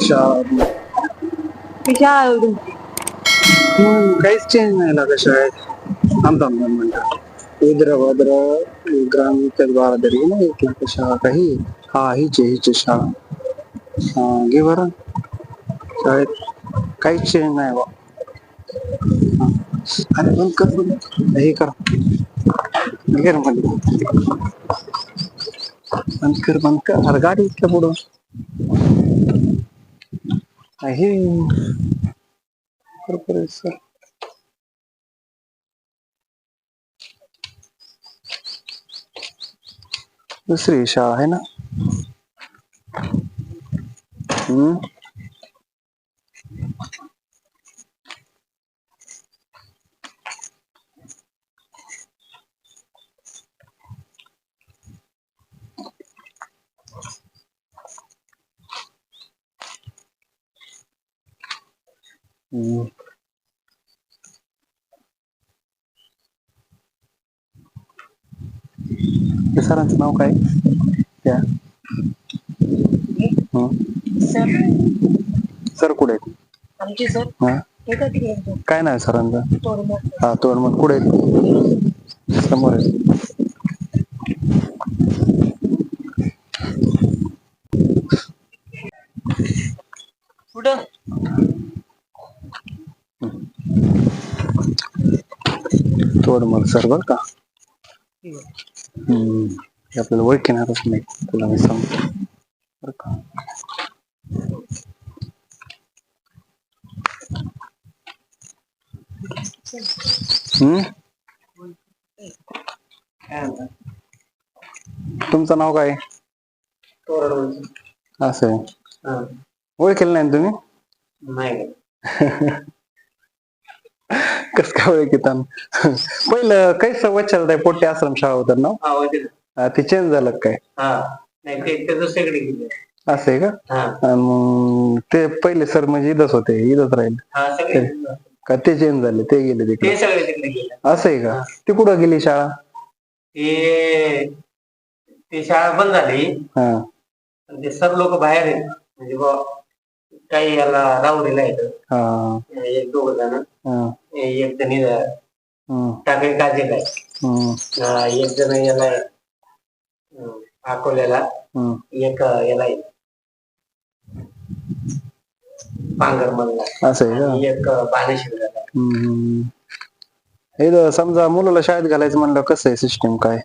शाळा काहीच चेंज नाही लागला शाळेत. थांबता म्हणतात उद्रभद्र ग्राम विकास बारादरी नाही इथला शाळा काही. हा हिचे शाळा. हा घे बरं शाळेत काहीच चेंज नाही बा. अरे बंद कर हे कर बंद कर अरे गाडी इतक्या पुढं आहे सर. दुसरी शाळा आहे ना. सरांचं नाव काय त्या सर कुठे आहेत आमचे सर काय नाही सरांचं. हा तोडमल कुठे आहेत समोर आहे. कुठं तोडमल सर बर का. आपल्याला ओळखणारच नाही तुला मी सांगतो बर का. तुमचं नाव काय असं आहे. ओळखेल नाही तुम्ही. कस काय ओळखीता पहिलं काही वच्छल पोटे आश्रम शाळा होत ना ते चेंज झालं काय. असं आहे का. ते पहिले सर म्हणजे इथंच होते इथंच राहील का ते चेंज झाले ते गेले तिकडे. असं आहे का. ती कुठं गेली शाळा. ती शाळा बंद झाली. ते सर लोक बाहेर आहेत म्हणजे काही याला राहुरीला येत एक दोघ जण. एक जण टाकळी काजेला आहे. एक जण याला अकोल्याला एक याला आहे पांगरमलला. असं आहे का. एक पाण्याशिवराला. हे समजा मुलाला शाळेत घालायचं म्हणलं कसं आहे सिस्टीम काय.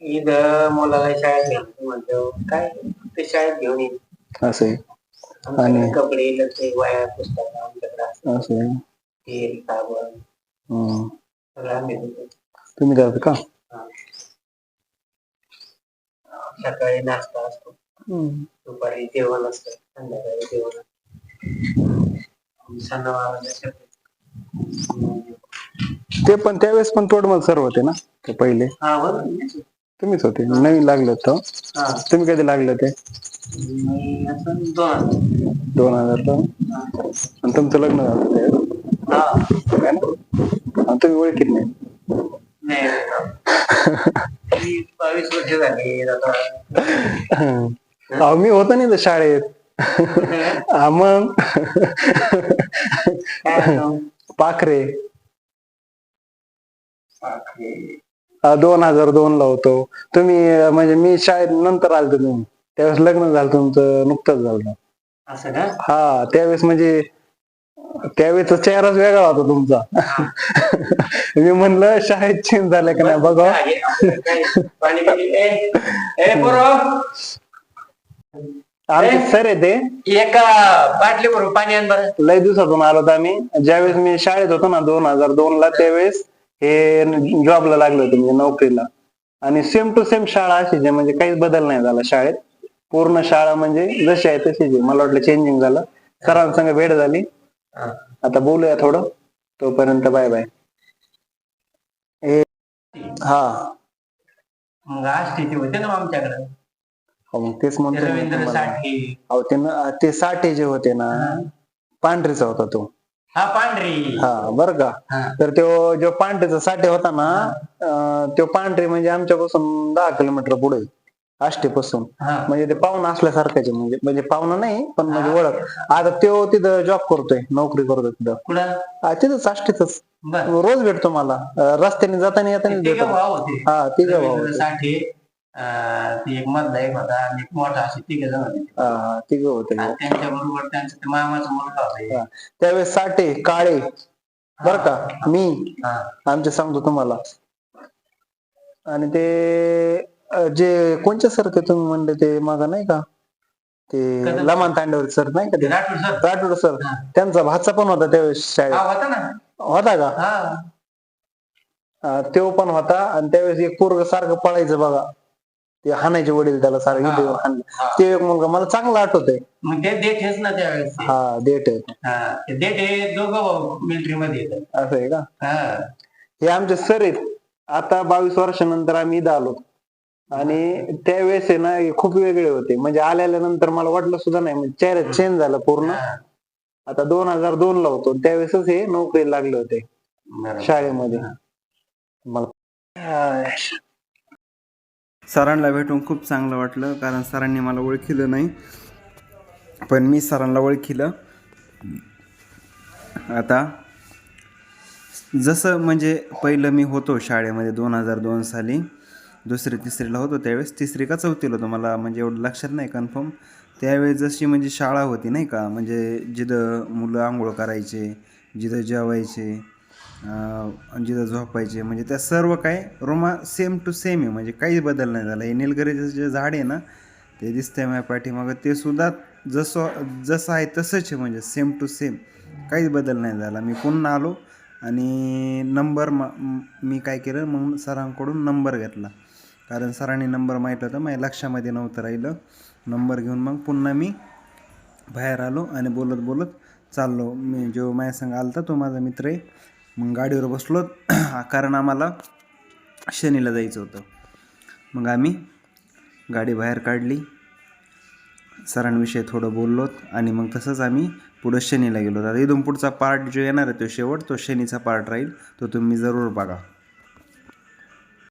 इथं मुलाला शाळेत घ्यायचं म्हणलं काय ते शाळेत घेऊन येईल. असं आहे. आणि कपडे लत्ते वह्या पुस्तक आमच्याकडे असं आहे. तेल साबण सगळं आम्ही देतो. तुम्ही द्याल का. सकाळी नाश्ता असतो दुपारी जेवण असतं संध्याकाळी जेवण सणावार. ते पण त्यावेळेस पण तोडमल सर होते ना ते पहिले. तुम्हीच होते नवीन लागले होत. तुम्ही कधी लागले होते. 2000 आणि तुमचं लग्न झालं तुम्ही ओळखीत नाही. 22 वर्ष झाली. मी होतो नाही तर शाळेत. मग पाखरे 2002 ला होतो. तुम्ही म्हणजे मी शाळेत नंतर आलतो तुम्ही त्यावेळेस लग्न झालं तुमचं नुकतंच झालं. असं का. हा त्यावेळेस म्हणजे त्यावेळेचा चेहराच वेगळा होता तुमचा. मी म्हणलं शाळेत चेंज झालं का नाही बघा. आमचे सर आहे ते एका बाटली भरून पाणी आण बरं. लय दिवसातून आलो होतो आम्ही. ज्यावेळेस मी शाळेत होतो ना 2002 ला त्यावेळेस हे जॉबला लागलो होतो म्हणजे नोकरीला. आणि सेम टू सेम शाळा अशीच म्हणजे काहीच बदल नाही झाला शाळेत. पूर्ण शाळा म्हणजे जशी आहे तशीच आहे. मला वाटलं चेंजिंग झालं. सरांसंग भेट झाली. आता बोलूया थोडं तोपर्यंत बाय बाय. हा मग आज तिथे होते ना आमच्याकडे. मग तेच म्हणतो रवींद्र साठे. ते साठे जे होते ना पांढरीचा होता तो. हा पांढरी. हा बर का. तर तो जो पांढरीचा साठे होता ना तो पांढरी म्हणजे आमच्यापासून 10 किलोमीटर पुढे. आष्टीपासून. हा. म्हणजे ते पाहुणा असल्यासारखाचे, म्हणजे पाहुणा नाही पण म्हणजे ओळख. आता तो तिथं जॉब करतोय, नोकरी करतोय तिथं. कुठं? तिथंच आष्टीतच. बर. रोज भेटतो मला, रस्त्याने जाताना येताना तिघ भेटतो. भाऊ होते. हा, तिघ भाऊ रवींद्र होते. साठे, ती एक मधला एक होता आणि एक मोठा, असे तिघ जण होते. हा, तिघ होते. आणि त्यांच्या बरोबर त्यांचा ते मामाचा मुलगा होता. त्यावेळेस साठे काळे बर का, मी आमचे सांगतो तुम्हाला. आणि ते जे कोणचे सर ते तुम्ही म्हणले ते मागा नाही का, ते लमान तांडवरे सर नाही का, ते राठोड सर, त्यांचा भाचा पण होता त्यावेळेस शाळेत. होता ना. होता का? तो पण होता. आणि त्यावेळेस एक पोरग सारखं पळायचं बघा, ते हाणायचे वडील त्याला सारखं इथे हाणलं. ते एक मुलगा मला चांगला आठवतंय. मग ते देठ हेच ना त्यावेळेस. हा, देठ आहे. देठ हे दोघं मिलिटरी मध्ये येतात. असं आहे का? हे आमचे सर आहेत. आता 22 वर्षानंतर आम्ही इथं आलो. आणि त्यावेळेस आहे ना खूप वेगळे होते. म्हणजे आल्यानंतर मला वाटलं सुद्धा नाही, म्हणजे चेहरा चेंज झाला पूर्ण. आता 2002 ला होतो, त्यावेळेसच हे नोकरी लागले होते शाळेमध्ये. सरांना भेटून खूप चांगलं वाटलं, कारण सरांनी मला ओळखिलं नाही, पण मी सरांना ओळखिलं. आता जसं म्हणजे पहिलं मी होतो शाळेमध्ये 2002 साली, दुसरी तिसरीला होतो त्यावेळेस, तिसरी का चौथीला होतो मला म्हणजे एवढं लक्षात नाही कन्फर्म. त्यावेळेस जशी म्हणजे शाळा होती नाही का, म्हणजे जिथं मुलं आंघोळ करायचे, जिथं जेवायचे, जिथं झोपायचे, म्हणजे त्या सर्व काय रूमा सेम टू सेम आहे, म्हणजे काहीच बदल नाही झाला. हे निलगिरीचं जे झाड आहे ना, ते दिसतंय माझ्या पाठीमागं, ते सुद्धा जसं आहे तसंच आहे, म्हणजे सेम टू सेम, काहीच बदल नाही झाला. मी पुन्हा आलो आणि नंबर मी काय केलं, मग सरांकडून नंबर घेतला, कारण सरांनी नंबर माहिती होता, माझ्या लक्षामध्ये नव्हतं राहिलं. नंबर घेऊन मग पुन्हा मी बाहेर आलो आणि बोलत बोलत चाललो. मी जो माझ्या संग आलता तो माझा मित्र आहे. मग गाडीवर बसलो, कारण आम्हाला शनीला जायचं होतं. मग आम्ही गाडी बाहेर काढली, सरांविषयी थोडं बोललो आणि मग तसंच आम्ही पुढं शनीला गेलो. आता इथून पुढचा पार्ट जो येणार आहे तो शेवट, तो शनीचा पार्ट राहील, तो तुम्ही जरूर बघा.